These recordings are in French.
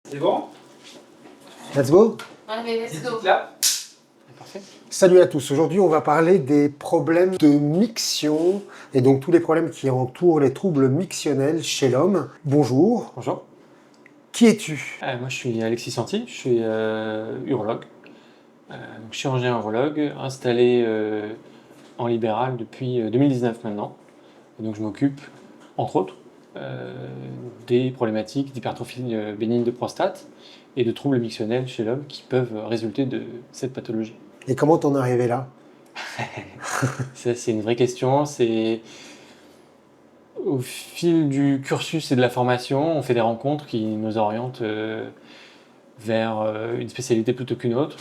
C'est bon? Let's go. Allez, let's go. Là. Parfait. Salut à tous. Aujourd'hui, on va parler des problèmes de miction et donc tous les problèmes qui entourent les troubles mictionnels chez l'homme. Bonjour. Bonjour. Qui es-tu? Moi, je suis Alexis Santi, je suis urologue, donc chirurgien urologue, installé en libéral depuis 2019 maintenant. Et donc, je m'occupe, entre autres, des problématiques d'hypertrophie bénigne de prostate et de troubles mictionnels chez l'homme qui peuvent résulter de cette pathologie. Et comment t'en es arrivé là? Ça, c'est une vraie question. C'est au fil du cursus et de la formation, on fait des rencontres qui nous orientent vers une spécialité plutôt qu'une autre.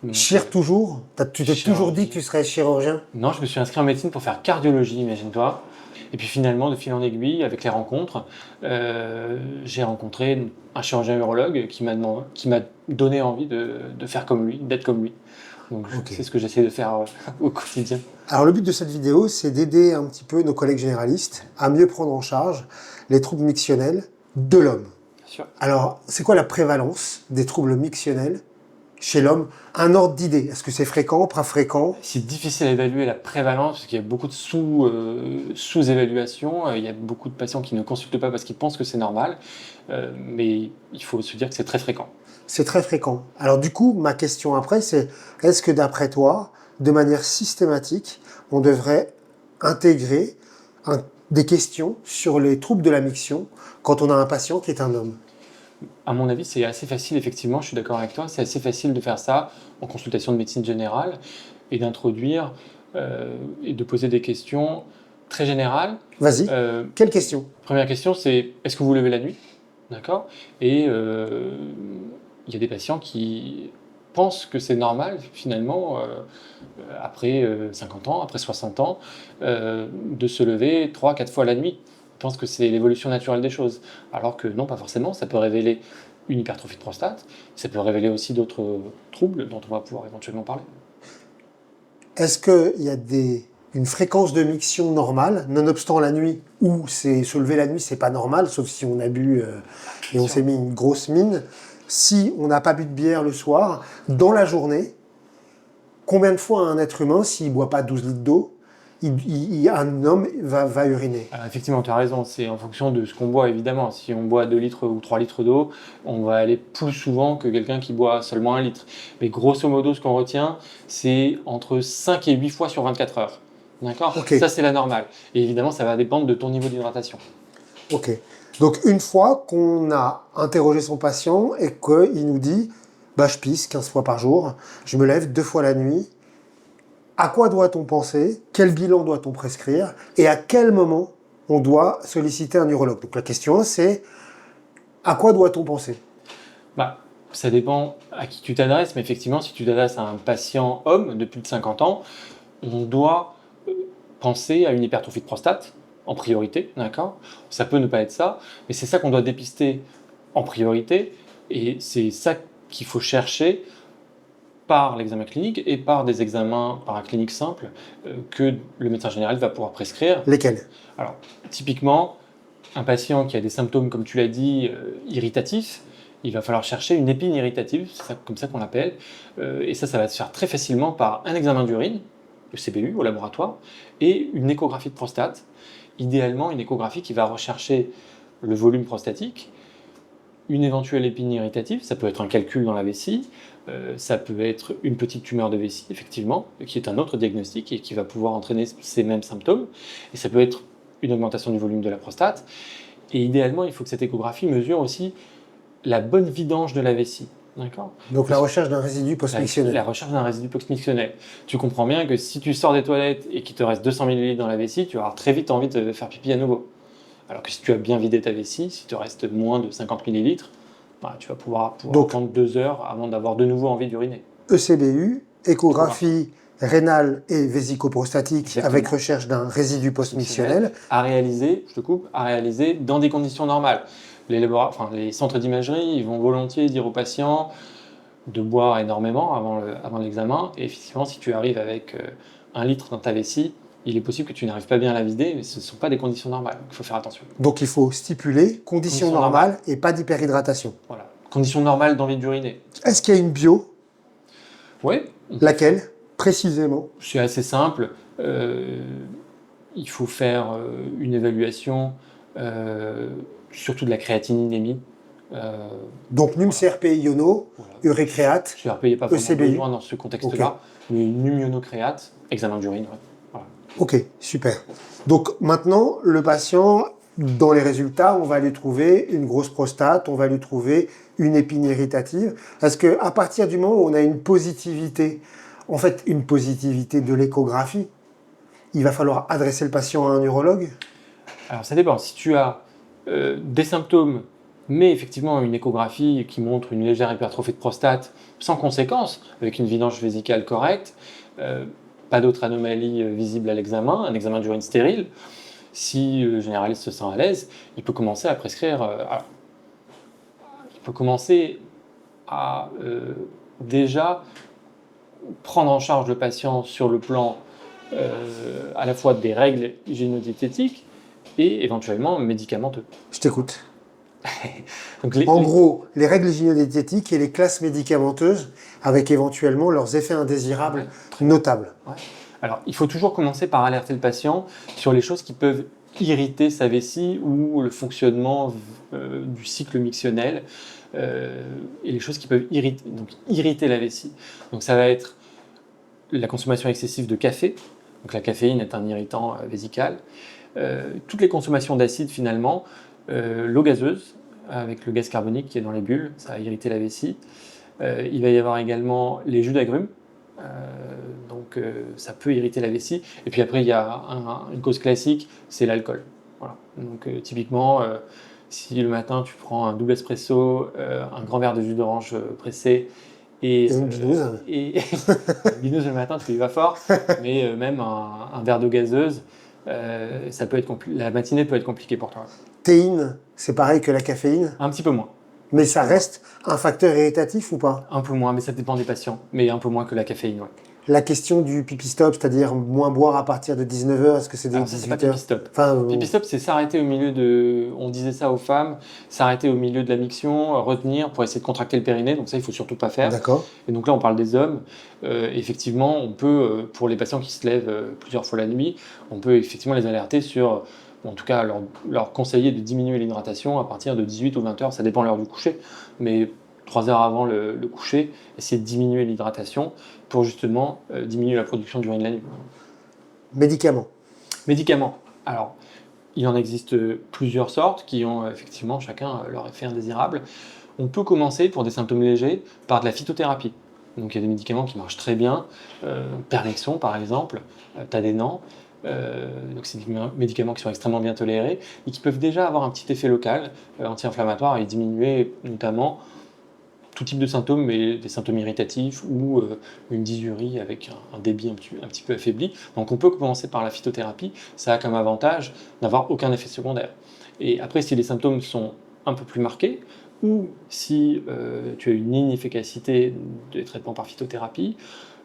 Donc, Chir toujours? Tu t'es toujours dit que tu serais chirurgien? non, je me suis inscrit en médecine pour faire cardiologie, imagine-toi. Et puis finalement, de fil en aiguille, avec les rencontres, j'ai rencontré un chirurgien urologue qui m'a donné envie de faire comme lui, d'être comme lui. Donc Ok. c'est ce que j'essaie de faire au quotidien. Alors le but de cette vidéo, c'est d'aider un petit peu nos collègues généralistes à mieux prendre en charge les troubles mictionnels de l'homme. Bien sûr. Alors, C'est quoi la prévalence des troubles mictionnels chez l'homme? Un ordre d'idée. Est-ce que c'est fréquent, pas fréquent? c'est difficile à évaluer la prévalence parce qu'il y a beaucoup de sous-évaluations. Il y a beaucoup de patients qui ne consultent pas parce qu'ils pensent que c'est normal. Mais il faut se dire que c'est très fréquent. C'est très fréquent. Alors du coup, ma question après, c'est est-ce que d'après toi, de manière systématique, on devrait intégrer des questions sur les troubles de la miction quand on a un patient qui est un homme? À mon avis, c'est assez facile, effectivement, je suis d'accord avec toi, c'est assez facile de faire ça en consultation de médecine générale et d'introduire et de poser des questions très générales. Vas-y. Quelle question? Première question, c'est est-ce que vous levez la nuit? D'accord? Et il y a des patients qui pensent que c'est normal, finalement, après 50 ans, après 60 ans, de se lever 3-4 fois la nuit. Ils pensent que c'est l'évolution naturelle des choses. Alors que non, pas forcément. Ça peut révéler une hypertrophie de prostate. Ça peut révéler aussi d'autres troubles dont on va pouvoir éventuellement parler. Est-ce qu'il y a une fréquence de miction normale, nonobstant la nuit, où se lever la nuit, c'est pas normal, sauf si on a bu et on s'est mis une grosse mine. Si on n'a pas bu de bière le soir, dans la journée, combien de fois un être humain, s'il ne boit pas 12 litres d'eau, un homme va uriner? Alors, effectivement, tu as raison, c'est en fonction de ce qu'on boit, évidemment. Si on boit 2 litres ou 3 litres d'eau, on va aller plus souvent que quelqu'un qui boit seulement 1 litre. Mais grosso modo, ce qu'on retient, c'est entre 5 et 8 fois sur 24 heures. D'accord? Ok. Ça, c'est la normale. Et évidemment, ça va dépendre de ton niveau d'hydratation. Ok. Donc une fois qu'on a interrogé son patient et qu'il nous dit bah, « je pisse 15 fois par jour, je me lève 2 fois la nuit », à quoi doit-on penser? Quel bilan doit-on prescrire? Et à quel moment on doit solliciter un urologue? Donc la question c'est à quoi doit-on penser? Bah, ça dépend à qui tu t'adresses, mais effectivement, si tu t'adresses à un patient homme de plus de 50 ans, on doit penser à une hypertrophie de prostate en priorité, d'accord? Ça peut ne pas être ça, mais c'est ça qu'on doit dépister en priorité, et c'est ça qu'il faut chercher par l'examen clinique et par des examens paracliniques simples que le médecin général va pouvoir prescrire. Lesquels? Alors, typiquement, un patient qui a des symptômes, comme tu l'as dit, irritatifs, il va falloir chercher une épine irritative, c'est comme ça qu'on l'appelle, et ça va se faire très facilement par un examen d'urine, le CBU au laboratoire, et une échographie de prostate, idéalement une échographie qui va rechercher le volume prostatique, une éventuelle épine irritative, ça peut être un calcul dans la vessie, ça peut être une petite tumeur de vessie, effectivement, qui est un autre diagnostic et qui va pouvoir entraîner ces mêmes symptômes, et ça peut être une augmentation du volume de la prostate, et idéalement, il faut que cette échographie mesure aussi la bonne vidange de la vessie. D'accord? Donc la recherche d'un résidu post-mictionnel. La recherche d'un résidu post-mictionnel. Tu comprends bien que si tu sors des toilettes et qu'il te reste 200 ml dans la vessie, tu vas avoir très vite envie de faire pipi à nouveau. Alors que si tu as bien vidé ta vessie, si te reste moins de 50 ml, bah, tu vas pouvoir attendre 2 heures avant d'avoir de nouveau envie d'uriner. ECBU, échographie rénale et vésico-prostatique. Exactement. Avec recherche d'un résidu post-mictionnel. À réaliser, je te coupe, à réaliser dans des conditions normales. Les centres d'imagerie, ils vont volontiers dire aux patients de boire énormément avant l'examen. Et effectivement, si tu arrives avec 1 litre dans ta vessie, il est possible que tu n'arrives pas bien à la vider, mais ce ne sont pas des conditions normales. Il faut faire attention. Donc il faut stipuler conditions normales et pas d'hyperhydratation. Voilà. conditions normales d'envie d'uriner. Est-ce qu'il y a une bio? Oui. Laquelle, précisément? C'est assez simple. Il faut faire une évaluation, surtout de la créatininémie. Donc, NUM-CRP iono, Voilà. urécréate, CRP, il n'y a pas vraiment ECBI. besoin dans ce contexte-là, mais une immunocréate, examen d'urine. Ouais. Voilà. Ok, super. Donc maintenant, le patient, dans les résultats, on va lui trouver une grosse prostate, on va lui trouver une épine irritative. Parce qu'à partir du moment où on a une positivité, en fait une positivité de l'échographie, il va falloir adresser le patient à un urologue. Alors ça dépend. Si tu as des symptômes, mais effectivement une échographie qui montre une légère hypertrophie de prostate sans conséquence, avec une vidange vésicale correcte, pas d'autres anomalies visibles à l'examen, un examen d'urine stérile, si le généraliste se sent à l'aise, il peut commencer à prescrire. Il peut commencer à déjà prendre en charge le patient sur le plan à la fois des règles hygiéno-diététiques et éventuellement médicamenteux. Je t'écoute. Donc En gros, les règles hygiéno-diététiques et les classes médicamenteuses, avec éventuellement leurs effets indésirables notables. Ouais. Alors, il faut toujours commencer par alerter le patient sur les choses qui peuvent irriter sa vessie ou le fonctionnement du cycle mictionnel et les choses qui peuvent irriter la vessie. Donc, ça va être la consommation excessive de café. Donc, la caféine est un irritant vésical. Toutes les consommations d'acide, finalement, l'eau gazeuse, avec le gaz carbonique qui est dans les bulles, ça va irriter la vessie. Il va y avoir également les jus d'agrumes. Donc ça peut irriter la vessie. Et puis après, il y a une cause classique, c'est l'alcool. Voilà. Donc typiquement, si le matin tu prends un double espresso, un grand verre de jus d'orange pressé et une binouse. Une binouse le matin, tu y vas fort, mais même un verre d'eau gazeuse, ça peut être la matinée peut être compliquée pour toi. Théine, c'est pareil que la caféine, Un petit peu moins. mais ça reste un facteur irritatif ou pas? Un peu moins, mais ça dépend des patients. Mais un peu moins que la caféine, ouais. La question du pipi stop, c'est-à-dire moins boire à partir de 19h, est-ce que c'est des Alors ça, c'est pas 18h? pipi stop. Enfin, Pipi stop, c'est s'arrêter au milieu de... On disait ça aux femmes, s'arrêter au milieu de la miction, retenir pour essayer de contracter le périnée. Donc ça, il faut surtout pas faire. d'accord. Et donc là, on parle des hommes. Effectivement, on peut, pour les patients qui se lèvent plusieurs fois la nuit, on peut effectivement les alerter sur... En tout cas, leur conseiller de diminuer l'hydratation à partir de 18 ou 20 heures, ça dépend de l'heure du coucher. Mais 3 heures avant le coucher, essayer de diminuer l'hydratation pour justement diminuer la production d'urine la nuit. Médicaments. Médicaments. Alors, il en existe plusieurs sortes qui ont effectivement chacun leur effet indésirable. On peut commencer pour des symptômes légers par de la phytothérapie. Donc il y a des médicaments qui marchent très bien, Pernexon par exemple, Tadénan. Donc c'est des médicaments qui sont extrêmement bien tolérés et qui peuvent déjà avoir un petit effet local anti-inflammatoire et diminuer notamment tout type de symptômes, mais des symptômes irritatifs ou une dysurie avec un débit un petit peu affaibli. Donc on peut commencer par la phytothérapie, ça a comme avantage d'avoir aucun effet secondaire. Et après, si les symptômes sont un peu plus marqués, ou si tu as une inefficacité des traitements par phytothérapie,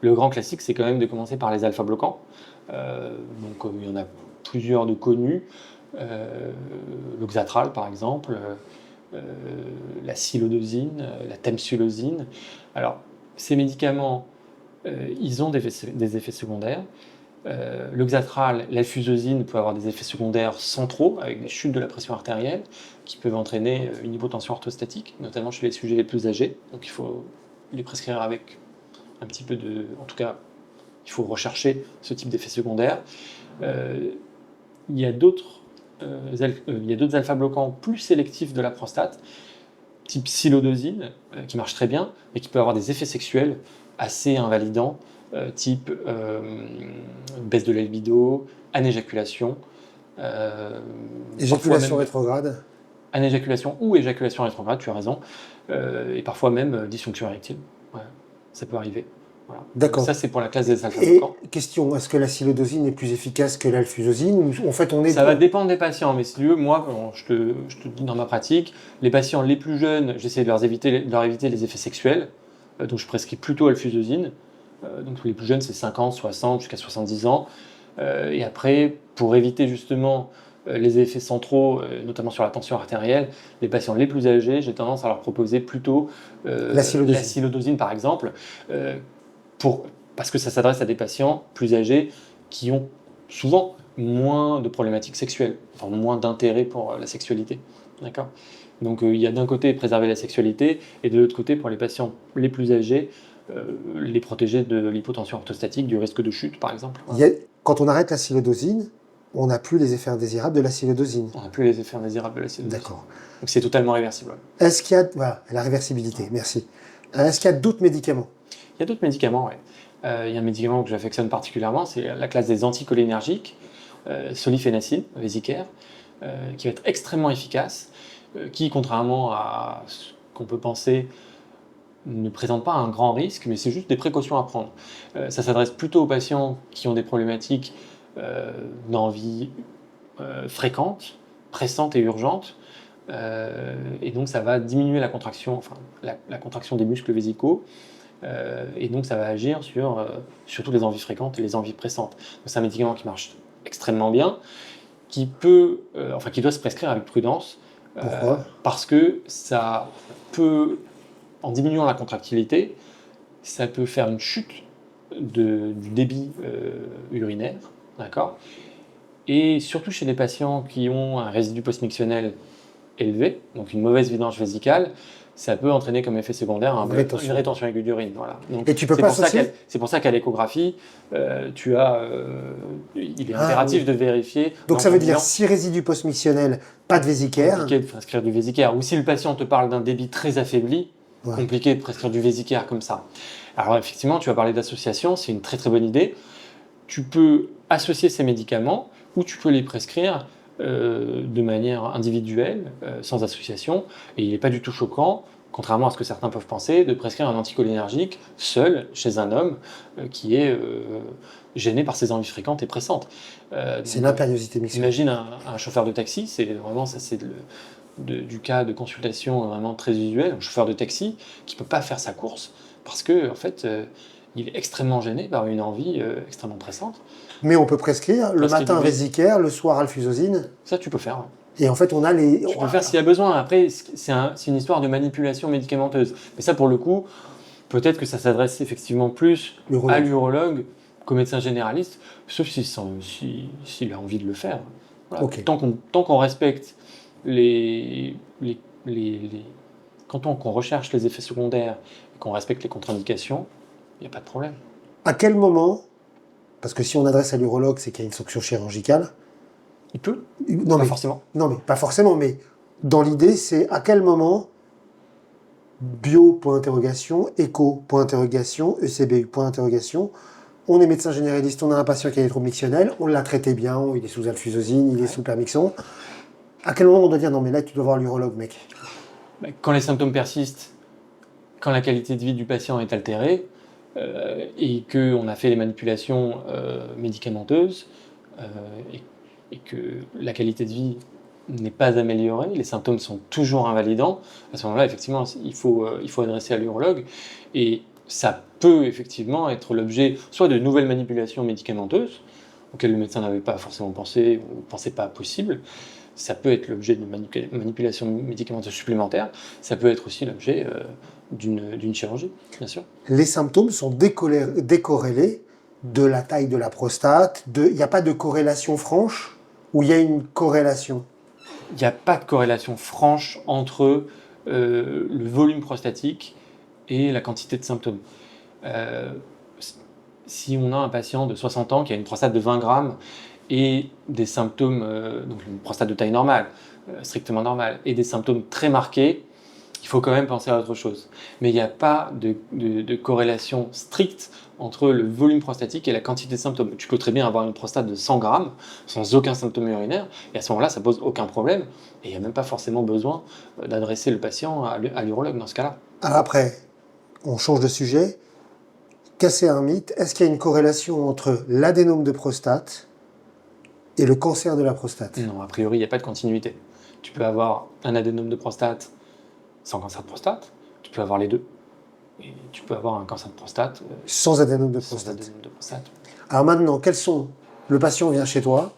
le grand classique, c'est quand même de commencer par les alpha-bloquants. Donc il y en a plusieurs de connus, l'oxatral par exemple, la silodosine, la tamsulosine. Alors ces médicaments, ils ont des effets secondaires. L'oxatral, l'alfusosine peut avoir des effets secondaires centraux avec des chutes de la pression artérielle qui peuvent entraîner une hypotension orthostatique, notamment chez les sujets les plus âgés. Donc il faut les prescrire avec un petit peu de... En tout cas, il faut rechercher ce type d'effets secondaires. Il y a d'autres alpha-bloquants plus sélectifs de la prostate, type silodosine, qui marche très bien, mais qui peut avoir des effets sexuels assez invalidants, type baisse de la libido, anéjaculation. Éjaculation rétrograde. Anéjaculation ou éjaculation rétrograde, tu as raison. Et parfois même dysfonction érectile. Ouais, ça peut arriver. Voilà. D'accord. Donc ça, c'est pour la classe des alpha-bloquants. Et question, est-ce que la silodosine est plus efficace que l'alfusosine ou en fait on est... Ça va dépendre des patients, mais si tu veux, moi, je te dis dans ma pratique, les patients les plus jeunes, j'essaie de leur éviter les effets sexuels, donc je prescris plutôt alfusosine. Donc les plus jeunes, c'est 50, 60, jusqu'à 70 ans. Et après, pour éviter justement les effets centraux, notamment sur la tension artérielle, les patients les plus âgés, j'ai tendance à leur proposer plutôt L'acylodosine. l'acylodosine par exemple, euh, parce que ça s'adresse à des patients plus âgés qui ont souvent moins de problématiques sexuelles, enfin moins d'intérêt pour la sexualité. D'accord ? Donc il y a d'un côté préserver la sexualité et de l'autre côté pour les patients les plus âgés, les protéger de l'hypotension orthostatique, du risque de chute par exemple. Quand on arrête l'acylodosine, on n'a plus les effets indésirables de l'acylodosine. On n'a plus les effets indésirables de l'acylodosine. D'accord. Donc c'est totalement réversible. Est-ce qu'il y a... Voilà, la réversibilité, merci. Est-ce qu'il y a d'autres médicaments? Il y a d'autres médicaments, oui. Il y a un médicament que j'affectionne particulièrement, c'est la classe des anticholinergiques, solifénacine, Vésicare, qui va être extrêmement efficace, qui, contrairement à ce qu'on peut penser, ne présente pas un grand risque, mais c'est juste des précautions à prendre. Ça s'adresse plutôt aux patients qui ont des problématiques d'envie fréquentes, pressantes et urgentes, et donc ça va diminuer la contraction, enfin la contraction des muscles vésicaux, et donc ça va agir sur surtout les envies fréquentes et les envies pressantes. Donc c'est un médicament qui marche extrêmement bien, qui doit se prescrire avec prudence. Pourquoi? Parce que ça peut, en diminuant la contractilité, ça peut faire une chute du débit urinaire, d'accord ? Et surtout chez les patients qui ont un résidu postmictionnel élevé, donc une mauvaise vidange vésicale, ça peut entraîner comme effet secondaire une rétention aiguë d'urine. Voilà. Donc, et tu peux pas associer? C'est pour ça qu'à l'échographie, il est impératif de vérifier. Donc ça veut dire si résidu postmictionnel, pas de Vésicare. Compliqué de prescrire du Vésicare. Ou si le patient te parle d'un débit très affaibli, compliqué de prescrire du Vésicare comme ça. Alors effectivement, tu vas parler d'association, c'est une très très bonne idée. Tu peux associer ces médicaments ou tu peux les prescrire de manière individuelle, sans association, et il n'est pas du tout choquant, contrairement à ce que certains peuvent penser, de prescrire un anticholinergique seul chez un homme qui est gêné par ses envies fréquentes et pressantes. C'est l'impériosité mixte. Imagine un chauffeur de taxi, c'est vraiment ça, c'est du cas de consultation vraiment très usuel, un chauffeur de taxi qui ne peut pas faire sa course parce que en fait, il est extrêmement gêné par une envie extrêmement pressante. Mais on peut prescrire le matin Vésicare, le soir alfuzosin. Ça, tu peux faire. Et en fait, on a les... Tu peux faire s'il y a besoin. Après, c'est une histoire de manipulation médicamenteuse. Mais ça, pour le coup, peut-être que ça s'adresse effectivement plus à l'urologue qu'au médecin généraliste, sauf s'il a envie de le faire. Voilà. Okay. Tant qu'on respecte quand on recherche les effets secondaires et qu'on respecte les contre-indications, il n'y a pas de problème. À quel moment, parce que si on adresse à l'urologue, c'est qu'il y a une sanction chirurgicale. Il peut. Non, pas forcément. Non, mais pas forcément. Mais dans l'idée, c'est à quel moment bio, point d'interrogation, écho, point d'interrogation, ECBU, point d'interrogation. On est médecin généraliste, on a un patient qui a des troubles mictionnels, on l'a traité bien, il est sous alfuzosin, il est sous permixon. À quel moment on doit dire non mais là tu dois voir l'urologue, mec? Quand les symptômes persistent, quand la qualité de vie du patient est altérée, et qu'on a fait les manipulations médicamenteuses, et que la qualité de vie n'est pas améliorée, les symptômes sont toujours invalidants, à ce moment-là, effectivement, il faut adresser à l'urologue. Et ça peut effectivement être l'objet soit de nouvelles manipulations médicamenteuses, auxquelles le médecin n'avait pas forcément pensé ou ne pensait pas possible. Ça peut être l'objet de manipulations médicamenteuses supplémentaires. Ça peut être aussi l'objet d'une chirurgie, bien sûr. Les symptômes sont décorrélés de la taille de la prostate. Il n'y a pas de corrélation franche ou il y a une corrélation? Il n'y a pas de corrélation franche entre le volume prostatique et la quantité de symptômes. Si on a un patient de 60 ans qui a une prostate de 20 grammes et des symptômes, donc une prostate de taille normale, strictement normale, et des symptômes très marqués, il faut quand même penser à autre chose. Mais il n'y a pas de corrélation stricte entre le volume prostatique et la quantité de symptômes. Tu peux très bien avoir une prostate de 100 grammes sans aucun symptôme urinaire, et à ce moment-là, ça pose aucun problème, et il n'y a même pas forcément besoin d'adresser le patient à l'urologue dans ce cas-là. Alors après, on change de sujet. Casser un mythe, est-ce qu'il y a une corrélation entre l'adénome de prostate et le cancer de la prostate? Non, a priori, il n'y a pas de continuité. Tu peux avoir un adénome de prostate sans cancer de prostate, tu peux avoir les deux. Et tu peux avoir un cancer de prostate sans adénome de prostate. Alors maintenant, le patient vient chez toi,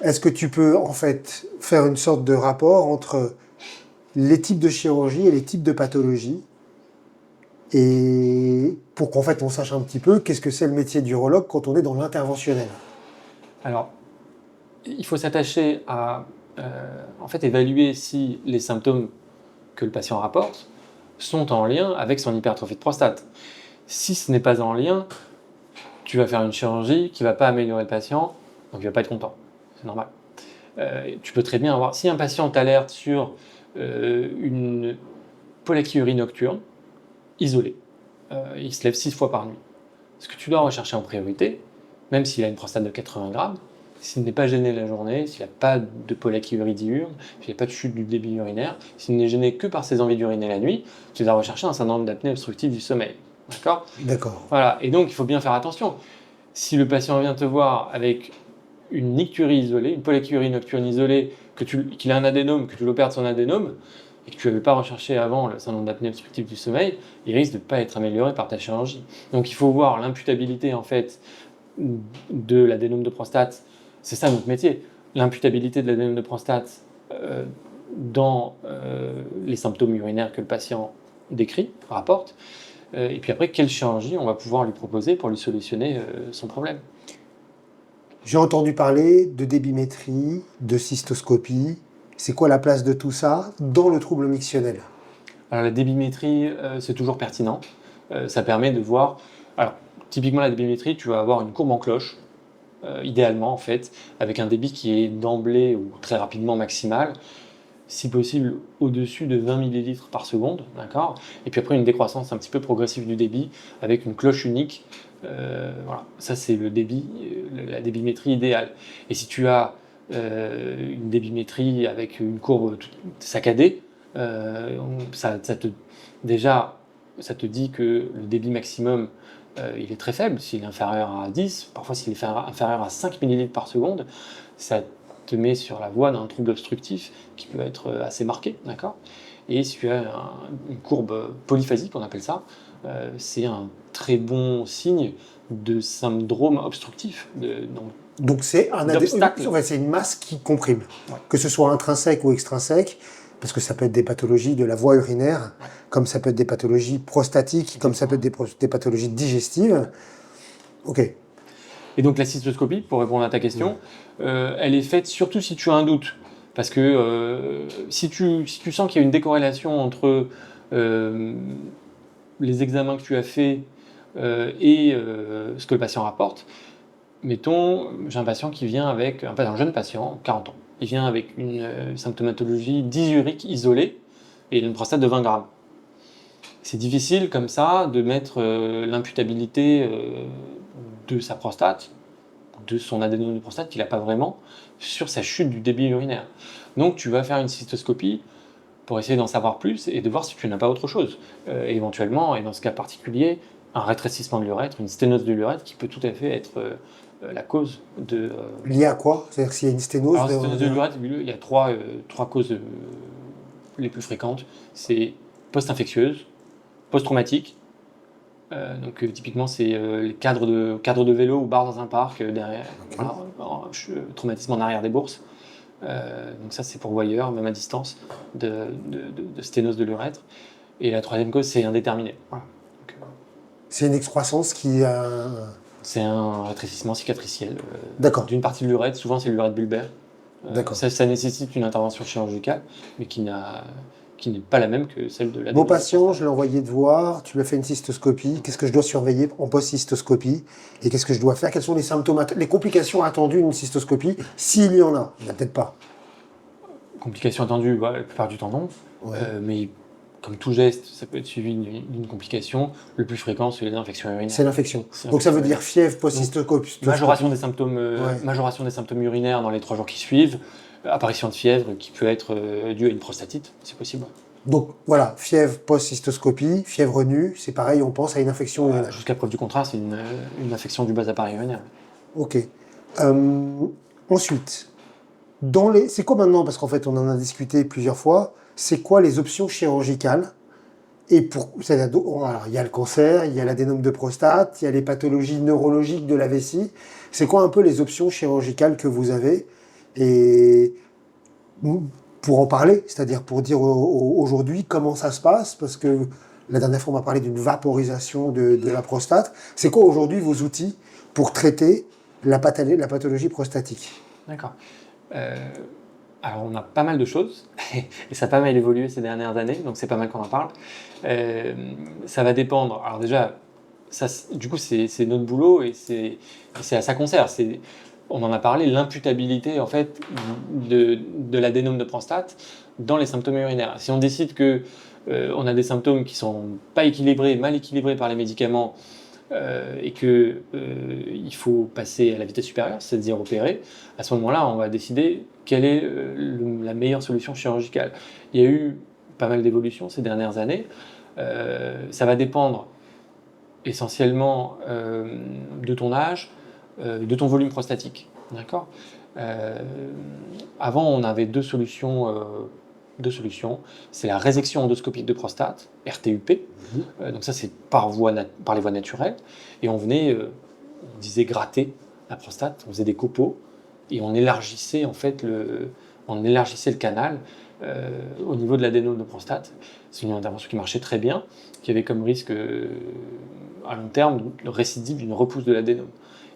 est-ce que tu peux en fait faire une sorte de rapport entre les types de chirurgie et les types de pathologie et pour qu'en fait on sache un petit peu qu'est-ce que c'est le métier d'urologue quand on est dans l'interventionnel. Alors, il faut s'attacher à en fait, évaluer si les symptômes que le patient rapporte sont en lien avec son hypertrophie de prostate. Si ce n'est pas en lien, tu vas faire une chirurgie qui ne va pas améliorer le patient, donc il ne va pas être content. C'est normal. Tu peux très bien avoir, si un patient t'alerte sur une pollakiurie nocturne, isolée, il se lève 6 fois par nuit. Ce que tu dois rechercher en priorité, même s'il a une prostate de 80 grammes, s'il n'est pas gêné la journée, s'il n'a pas de pollakiurie diurne, s'il n'a pas de chute du débit urinaire, s'il n'est gêné que par ses envies d'uriner la nuit, tu dois rechercher un syndrome d'apnée obstructive du sommeil. D'accord ? D'accord. Voilà. Et donc, il faut bien faire attention. Si le patient vient te voir avec une nicturie isolée, une pollakiurie nocturne isolée, qu'il a un adénome, que tu l'opères de son adénome, et que tu n'avais pas recherché avant le syndrome d'apnée obstructive du sommeil, il risque de ne pas être amélioré par ta chirurgie. Donc il faut voir l'imputabilité en fait de l'adénome de prostate. C'est ça notre métier. L'imputabilité de l'adénome de prostate dans les symptômes urinaires que le patient décrit, rapporte. Et puis après, quelle chirurgie on va pouvoir lui proposer pour lui solutionner son problème. J'ai entendu parler de débimétrie, de cystoscopie. C'est quoi la place de tout ça dans le trouble mictionnel? Alors la débimétrie, c'est toujours pertinent. Ça permet de voir... Alors, typiquement la débimétrie, tu vas avoir une courbe en cloche, idéalement en fait, avec un débit qui est d'emblée ou très rapidement maximal, si possible au-dessus de 20 ml par seconde, d'accord. Et puis après une décroissance un petit peu progressive du débit avec une cloche unique. Voilà, ça c'est le débit, la débimétrie idéale. Et si tu as une débimétrie avec une courbe saccadée, déjà ça te dit que le débit maximum il est très faible, s'il est inférieur à 10, parfois s'il est inférieur à 5 ml par seconde, ça te met sur la voie d'un trouble obstructif qui peut être assez marqué, d'accord. Et si tu as une courbe polyphasique, on appelle ça, c'est un très bon signe de syndrome obstructif. Donc c'est c'est une masse qui comprime, ouais. Que ce soit intrinsèque ou extrinsèque, parce que ça peut être des pathologies de la voie urinaire, ouais. Comme ça peut être des pathologies prostatiques, comme ça peut être des pathologies digestives. Ok. Et donc la cystoscopie, pour répondre à ta question, elle est faite surtout si tu as un doute. Parce que si tu sens qu'il y a une décorrélation entre les examens que tu as faits et ce que le patient rapporte, mettons, j'ai un patient qui vient avec, un jeune patient, 40 ans, il vient avec une symptomatologie dysurique isolée et une prostate de 20 grammes. C'est difficile comme ça de mettre l'imputabilité de sa prostate, de son adénome de prostate qu'il n'a pas vraiment, sur sa chute du débit urinaire. Donc tu vas faire une cystoscopie pour essayer d'en savoir plus et de voir si tu n'as pas autre chose. Éventuellement, et dans ce cas particulier, un rétrécissement de l'urètre, une sténose de l'urètre qui peut tout à fait être la cause de... Lié à quoi? C'est-à-dire s'il y a une sténose? Alors, sténose de l'urètre, il y a trois causes les plus fréquentes. C'est post-infectieuse, post-traumatique. Donc typiquement, c'est les cadres de vélo ou barres dans un parc, derrière, okay. Voilà, traumatisme en arrière des bourses. Donc ça, c'est pour voyeur, même à distance, de sténose de l'urètre. Et la troisième cause, c'est indéterminé. Voilà. C'est une excroissance qui a... C'est un rétrécissement cicatriciel d'une partie de l'urètre, souvent c'est l'urètre bulbaire. Ça nécessite une intervention chirurgicale, mais qui n'est pas la même que celle de la... Mon patient, je l'ai envoyé te voir, tu lui as fait une cystoscopie, qu'est-ce que je dois surveiller en post-cystoscopie et qu'est-ce que je dois faire? Quels sont les symptômes, les complications attendues d'une cystoscopie, s'il y en a? Il n'y en a peut-être pas. Complications attendues, bah, la plupart du temps non, mais comme tout geste, ça peut être suivi d'une complication. Le plus fréquent, c'est les infections urinaires. C'est l'infection. Donc ça veut dire fièvre post-cystoscopie. Majoration des symptômes urinaires dans les 3 jours qui suivent. Apparition de fièvre qui peut être due à une prostatite, c'est possible. Donc voilà, fièvre post-cystoscopie, fièvre nue, c'est pareil, on pense à une infection urinaire. Jusqu'à preuve du contraire, c'est une infection du bas appareil urinaire. Ok. Ensuite, c'est quoi maintenant, parce qu'en fait on en a discuté plusieurs fois, c'est quoi les options chirurgicales? Et alors, il y a le cancer, il y a l'adénome de prostate, il y a les pathologies neurologiques de la vessie. C'est quoi un peu les options chirurgicales que vous avez? Et pour en parler, c'est-à-dire pour dire aujourd'hui comment ça se passe, parce que la dernière fois on m'a parlé d'une vaporisation de la prostate. C'est quoi aujourd'hui vos outils pour traiter la pathologie prostatique? D'accord. Euh, alors, on a pas mal de choses, et ça a pas mal évolué ces dernières années, donc c'est pas mal qu'on en parle. Euh, Ça va dépendre. Alors déjà, ça, du coup, c'est notre boulot et c'est à ça qu'on sert. On en a parlé, l'imputabilité en fait de l'adénome de prostate dans les symptômes urinaires. Si on décide que on a des symptômes qui sont pas équilibrés, mal équilibrés par les médicaments, et que il faut passer à la vitesse supérieure, c'est-à-dire opérer, à ce moment-là, on va décider quelle est la meilleure solution chirurgicale. Il y a eu pas mal d'évolutions ces dernières années. Ça va dépendre essentiellement de ton âge, de ton volume prostatique. D'accord. Euh, Avant, on avait deux solutions. C'est la résection endoscopique de prostate, RTUP. Donc ça, c'est par les voies naturelles. Et on venait, on disait gratter la prostate, on faisait des copeaux et on élargissait en fait le canal au niveau de l'adénome de prostate. C'est une intervention qui marchait très bien, qui avait comme risque à long terme le récidive d'une repousse de l'adénome.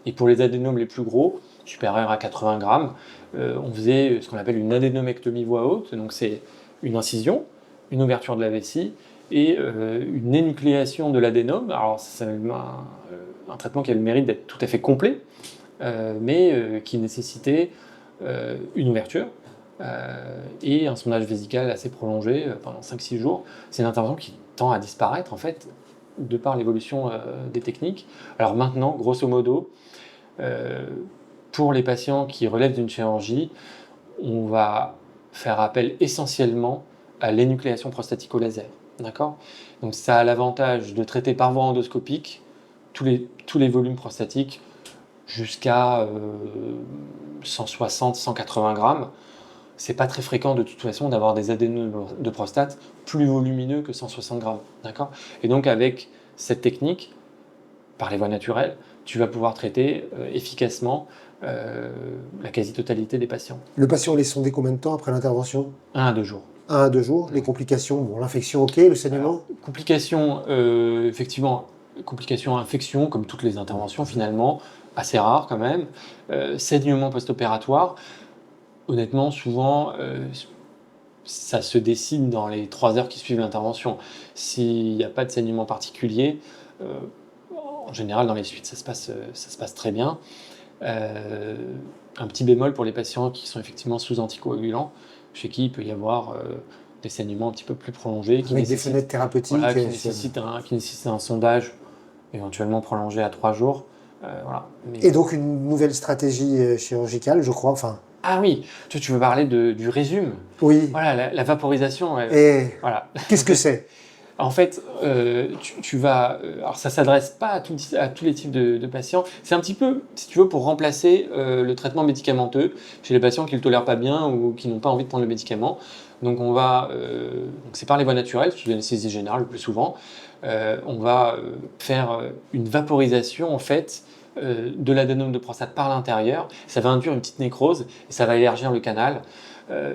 Et pour les adénomes les plus gros, supérieurs à 80 grammes, on faisait ce qu'on appelle une adénomectomie voie haute. Donc c'est une incision, une ouverture de la vessie et une énucléation de l'adénome. Alors c'est un traitement qui a le mérite d'être tout à fait complet, mais qui nécessitait une ouverture et un sondage vésical assez prolongé pendant 5-6 jours. C'est une intervention qui tend à disparaître en fait de par l'évolution des techniques. Alors maintenant, grosso modo, pour les patients qui relèvent d'une chirurgie, on va faire appel essentiellement à l'énucléation prostatique au laser. D'accord. Donc ça a l'avantage de traiter par voie endoscopique tous les volumes prostatiques jusqu'à 160-180 grammes. C'est pas très fréquent de toute façon d'avoir des adénomes de prostate plus volumineux que 160 grammes. D'accord. Et donc avec cette technique, par les voies naturelles, tu vas pouvoir traiter efficacement la quasi-totalité des patients. Le patient est sondé combien de temps après l'intervention? 1 à 2 jours. 1 à 2 jours. Les complications, bon, l'infection, ok, le saignement? Alors, complications, effectivement, complications, infections, comme toutes les interventions finalement, assez rares quand même. Saignement post-opératoire, honnêtement, souvent, ça se décide dans les 3 heures qui suivent l'intervention. S'il n'y a pas de saignement particulier, en général, dans les suites, ça se passe très bien. Un petit bémol pour les patients qui sont effectivement sous anticoagulants, chez qui il peut y avoir des saignements un petit peu plus prolongés. Avec des fenêtres thérapeutiques. Voilà, qui nécessitent un sondage éventuellement prolongé à 3 jours. Voilà. Et donc une nouvelle stratégie chirurgicale, je crois. Enfin. Ah oui, tu veux parler du résumé. Oui. Voilà, la vaporisation. Et voilà. Qu'est-ce que c'est? En fait, tu vas. Alors, ça ne s'adresse pas à tous les types de patients. C'est un petit peu, si tu veux, pour remplacer le traitement médicamenteux chez les patients qui ne le tolèrent pas bien ou qui n'ont pas envie de prendre le médicament. Donc, c'est par les voies naturelles, sous anesthésie générale le plus souvent. On va faire une vaporisation, en fait, de l'adénome de prostate par l'intérieur. Ça va induire une petite nécrose et ça va élargir le canal.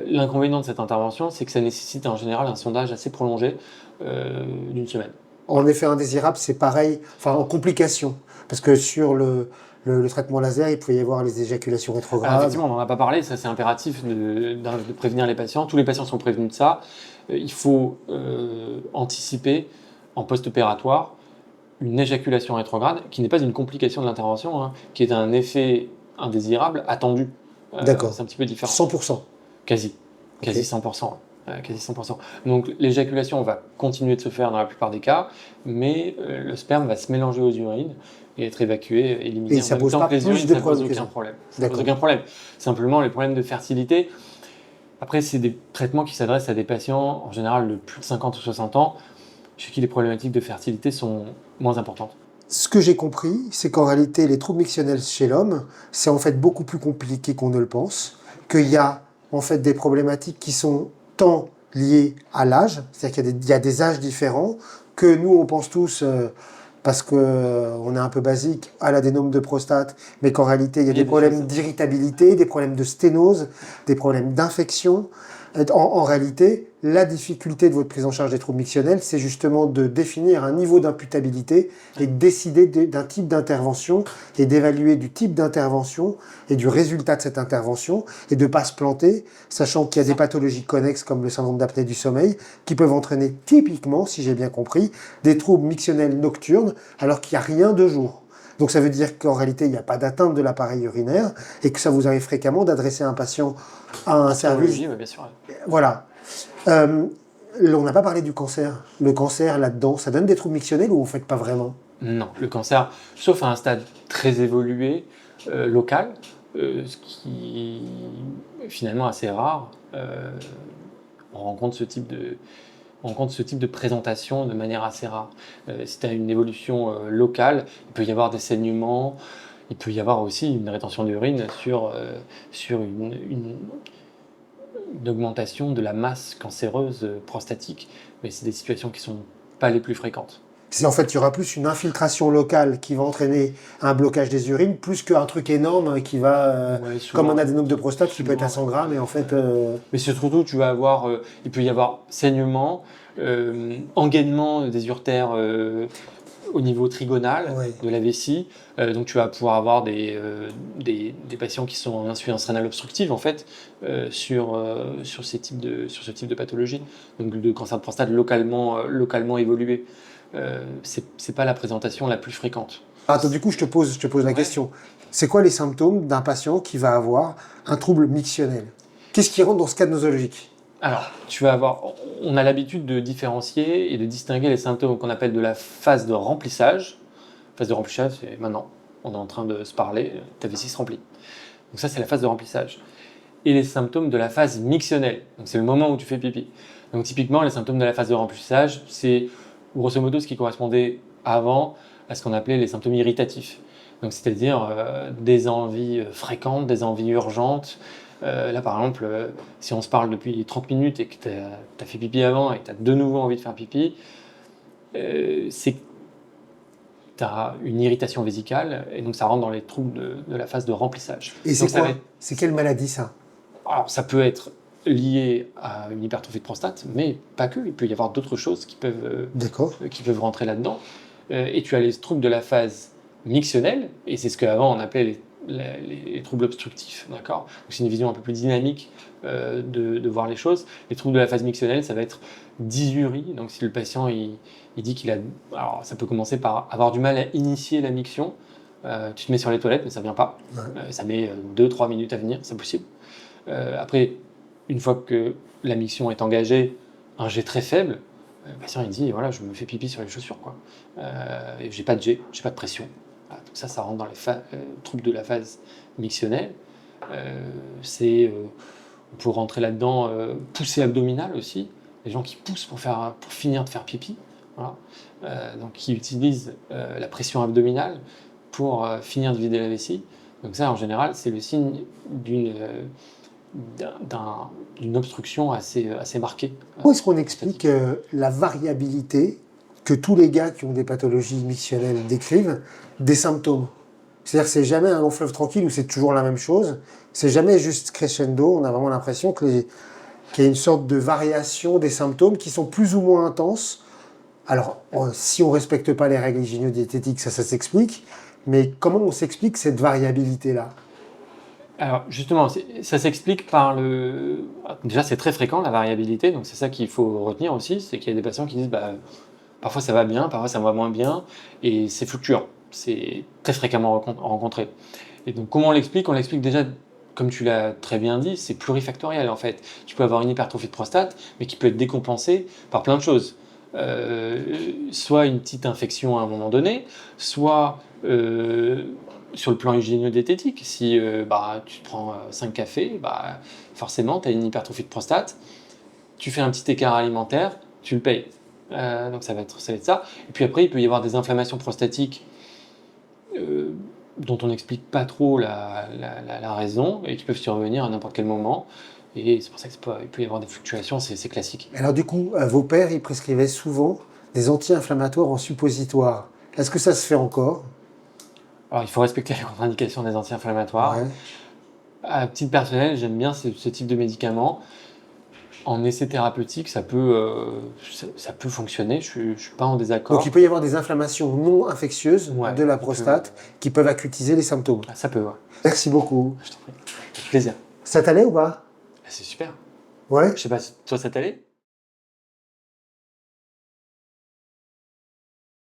L'inconvénient de cette intervention, c'est que ça nécessite en général un sondage assez prolongé d'une semaine. En effet indésirable, c'est pareil, enfin en complication, parce que sur le traitement laser, il pouvait y avoir les éjaculations rétrogrades. Alors, effectivement, on n'en a pas parlé, ça c'est impératif de prévenir les patients. Tous les patients sont prévenus de ça. Il faut anticiper en post-opératoire une éjaculation rétrograde, qui n'est pas une complication de l'intervention, hein, qui est un effet indésirable attendu. D'accord. C'est un petit peu différent. 100%. Quasi 100%. Quasi 100%. Donc l'éjaculation va continuer de se faire dans la plupart des cas, mais le sperme va se mélanger aux urines et être évacué, éliminé et ça en même pose temps pas que les plus urines, de ça pose aucun problème. Ça pose aucun problème. Simplement les problèmes de fertilité. Après, c'est des traitements qui s'adressent à des patients, en général de plus de 50 ou 60 ans, chez qui les problématiques de fertilité sont moins importantes. Ce que j'ai compris, c'est qu'en réalité, les troubles mictionnels chez l'homme, c'est en fait beaucoup plus compliqué qu'on ne le pense, qu'il y a en fait des problématiques qui sont tant liées à l'âge, c'est-à-dire qu'il y a des âges différents, que nous, on pense tous parce qu'on est un peu basique à l'adénome de prostate, mais qu'en réalité, il y a des problèmes d'irritabilité, des problèmes de sténose, des problèmes d'infection. En réalité, la difficulté de votre prise en charge des troubles mictionnels, c'est justement de définir un niveau d'imputabilité et de décider d'un type d'intervention et d'évaluer du type d'intervention et du résultat de cette intervention et de ne pas se planter, sachant qu'il y a des pathologies connexes comme le syndrome d'apnée du sommeil qui peuvent entraîner typiquement, si j'ai bien compris, des troubles mictionnels nocturnes alors qu'il n'y a rien de jour. Donc ça veut dire qu'en réalité, il n'y a pas d'atteinte de l'appareil urinaire et que ça vous arrive fréquemment d'adresser un patient à un service. Bien sûr. Voilà. On n'a pas parlé du cancer. Le cancer, là-dedans, ça donne des troubles mictionnels ou vous ne faites pas vraiment? Non, le cancer, sauf à un stade très évolué, local, ce qui est finalement assez rare, on rencontre ce type de présentation de manière assez rare. Si tu as une évolution locale, il peut y avoir des saignements, il peut y avoir aussi une rétention d'urine sur une augmentation de la masse cancéreuse prostatique, mais c'est des situations qui ne sont pas les plus fréquentes. En fait, il y aura plus une infiltration locale qui va entraîner un blocage des urines, plus qu'un truc énorme qui va, comme un adénome de prostate qui peut être à 100 grammes, et en fait... Mais surtout, tu vas avoir, il peut y avoir saignement, engainement des urtères au niveau trigonal de la vessie. Donc tu vas pouvoir avoir des patients qui sont en insuffisance rénale obstructive, en fait, sur ce type de pathologie. Donc de cancer de prostate localement évolué. C'est pas la présentation la plus fréquente. Attends, du coup, je te pose la question. C'est quoi les symptômes d'un patient qui va avoir un trouble mictionnel? Qu'est-ce qui rentre dans ce cadre nosologique? Alors, on a l'habitude de différencier et de distinguer les symptômes qu'on appelle de la phase de remplissage. Phase de remplissage, c'est maintenant, on est en train de se parler, ta vessie se remplit. Donc ça, c'est la phase de remplissage. Et les symptômes de la phase mictionnelle, donc c'est le moment où tu fais pipi. Donc typiquement, les symptômes de la phase de remplissage, c'est grosso modo ce qui correspondait avant à ce qu'on appelait les symptômes irritatifs. Donc c'est-à-dire des envies fréquentes, des envies urgentes. Là par exemple, si on se parle depuis 30 minutes et que tu as fait pipi avant et que tu as de nouveau envie de faire pipi, c'est que tu as une irritation vésicale et donc ça rentre dans les troubles de la phase de remplissage. Et c'est quoi? C'est quelle maladie ça? Alors ça peut être lié à une hypertrophie de prostate, mais pas que. Il peut y avoir d'autres choses qui peuvent rentrer là-dedans. Et tu as les troubles de la phase mictionnelle, et c'est ce qu'avant on appelait les troubles obstructifs. D'accord ? Donc c'est une vision un peu plus dynamique de voir les choses. Les troubles de la phase mictionnelle, ça va être dysurie. Donc si le patient il dit qu'il a... Alors ça peut commencer par avoir du mal à initier la miction. Tu te mets sur les toilettes, mais ça ne vient pas. Ça met 2-3 minutes à venir, c'est possible. Après, une fois que la miction est engagée, un jet très faible, le patient il dit voilà, je me fais pipi sur les chaussures, quoi. Et j'ai pas de jet, j'ai pas de pression. Voilà, donc ça rentre dans les troubles de la phase mictionnelle. On peut rentrer là-dedans, poussée abdominale aussi, les gens qui poussent pour finir de faire pipi, voilà. Donc qui utilisent la pression abdominale pour finir de vider la vessie. Donc ça, en général, c'est le signe d'une obstruction assez marquée. Comment est-ce qu'on explique la variabilité que tous les gars qui ont des pathologies mictionnelles décrivent des symptômes? C'est-à-dire que c'est jamais un long fleuve tranquille où c'est toujours la même chose. C'est jamais juste crescendo. On a vraiment l'impression qu'il y a une sorte de variation des symptômes qui sont plus ou moins intenses. Alors, si on ne respecte pas les règles hygiéno-diététiques, ça s'explique. Mais comment on s'explique cette variabilité-là? Alors justement, ça s'explique par Déjà, c'est très fréquent la variabilité, donc c'est ça qu'il faut retenir aussi, c'est qu'il y a des patients qui disent parfois ça va bien, parfois ça va moins bien, et c'est fluctuant, c'est très fréquemment rencontré. Et donc comment on l'explique? On l'explique déjà, comme tu l'as très bien dit, c'est plurifactoriel en fait. Tu peux avoir une hypertrophie de prostate, mais qui peut être décompensée par plein de choses. Soit une petite infection à un moment donné, soit sur le plan hygiéno-diététique, si tu te prends 5 cafés, forcément tu as une hypertrophie de prostate, tu fais un petit écart alimentaire, tu le payes. Donc ça va être ça. Et puis après, il peut y avoir des inflammations prostatiques dont on n'explique pas trop la raison et qui peuvent survenir à n'importe quel moment. Et c'est pour ça qu'il peut y avoir des fluctuations, c'est classique. Alors du coup, vos pères, ils prescrivaient souvent des anti-inflammatoires en suppositoire. Est-ce que ça se fait encore? Alors, il faut respecter les contre-indications des anti-inflammatoires. Ouais. À titre personnel, j'aime bien ce type de médicament. En essai thérapeutique, ça peut fonctionner, je suis pas en désaccord. Donc il peut y avoir des inflammations non infectieuses Ouais, de la prostate qui peuvent acutiser les symptômes. Ah, ça peut, ouais. Merci beaucoup. Je t'en prie. Avec plaisir. Ça t'allait ou pas? Ah, c'est super. Ouais. Je sais pas, toi ça t'allait?